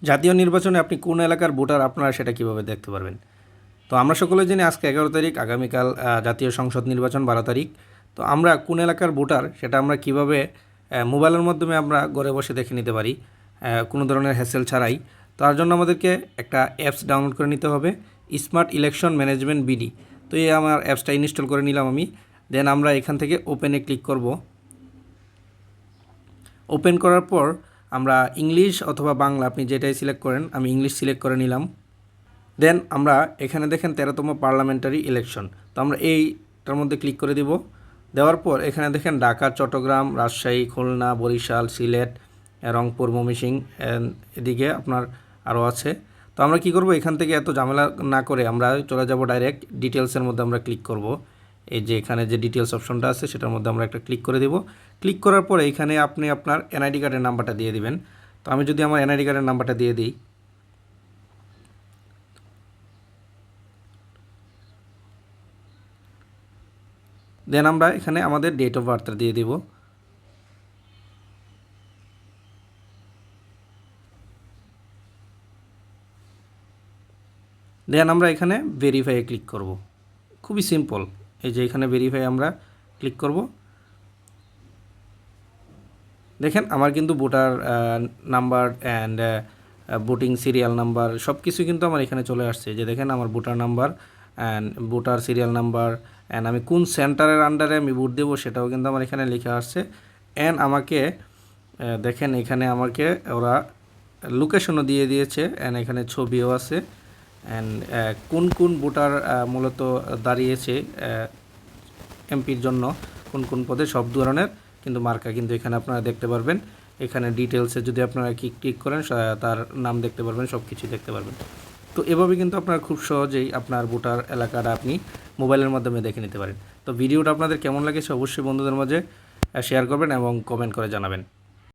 জাতীয় নির্বাচনে আপনি কোন এলাকার ভোটার আপনারা সেটা কিভাবে দেখতে পারবেন। তো আমরা সকলে জানি আজকে 11 তারিখ, আগামীকাল জাতীয় সংসদ নির্বাচন 12 তারিখ। তো আমরা কোন এলাকার ভোটার সেটা আমরা কিভাবে মোবাইলের মাধ্যমে আমরা ঘরে বসে দেখে নিতে পারি কোনো ধরনের হ্যাসেল ছাড়াই। তার জন্য আমাদেরকে একটা অ্যাপস ডাউনলোড করে নিতে হবে, স্মার্ট ইলেকশন ম্যানেজমেন্ট বিডি। তো এই আমার অ্যাপসটা ইনস্টল করে নিলাম আমি। দেন আমরা এখান থেকে ওপেনে ক্লিক করব। ওপেন করার পর আমরা ইংলিশ অথবা বাংলা আপনি যেটাই সিলেক্ট করেন, আমি ইংলিশ সিলেক্ট করে নিলাম। দেন আমরা এখানে দেখেন 13তম পার্লামেন্টারি ইলেকশন। তো আমরা এইটার মধ্যে ক্লিক করে দিব। দেওয়ার পর এখানে দেখেন ঢাকা, চট্টগ্রাম, রাজশাহী, খুলনা, বরিশাল, সিলেট, রংপুর, ময়মনসিংহ, এদিকে আপনার আরও আছে। তো আমরা কি করব, এখান থেকে এত ঝামেলা না করে আমরা চলে যাব ডাইরেক্ট ডিটেলসের মধ্যে আমরা ক্লিক করব। এই যে এখানে যে ডিটেলস অপশনটা আছে সেটার মধ্যে আমরা একটা ক্লিক করে দেব। ক্লিক করার পরে এখানে আপনি আপনার এনআইডি কার্ডের নাম্বারটা দিয়ে দিবেন। তো আমি যদি আমার এনআইডি কার্ডের নাম্বারটা দিয়ে দিই, দেন আমরা এখানে আমাদের ডেট অফ বার্থটা দিয়ে দেব। দেন আমরা এখানে ভেরিফাইয়ে ক্লিক করব। খুবই সিম্পল, এই যে এখানে ভেরিফাই আমরা ক্লিক করব। দেখেন আমার কিন্তু voter number and voting serial number সব কিছু কিন্তু আমার এখানে চলে আসছে। যে দেখেন আমার voter number and voter serial number and আমি কোন সেন্টারের আন্ডারে আমি ভোট দেবো সেটাও কিন্তু আমার এখানে লেখা আসছে। অ্যান্ড আমাকে দেখেন এখানে আমাকে ওরা লোকেশনও দিয়ে দিয়েছে অ্যান্ড এখানে ছবিও আছে। অ্যান্ড কোন কোন ভোটার মূলত দাঁড়িয়েছে এমপির জন্য, কোন কোন পদে, সব ধরনের কিন্তু মার্কা কিন্তু এখানে আপনারা দেখতে পারবেন। এখানে ডিটেলসে যদি আপনারা ক্লিক করেন তার নাম দেখতে পারবেন, সব কিছুই দেখতে পারবেন। তো এভাবে কিন্তু আপনারা খুব সহজেই আপনার ভোটার এলাকাটা আপনি মোবাইলের মাধ্যমে দেখে নিতে পারেন। তো ভিডিওটা আপনাদের কেমন লাগেছে অবশ্যই বন্ধুদের মাঝে শেয়ার করবেন এবং কমেন্ট করে জানাবেন।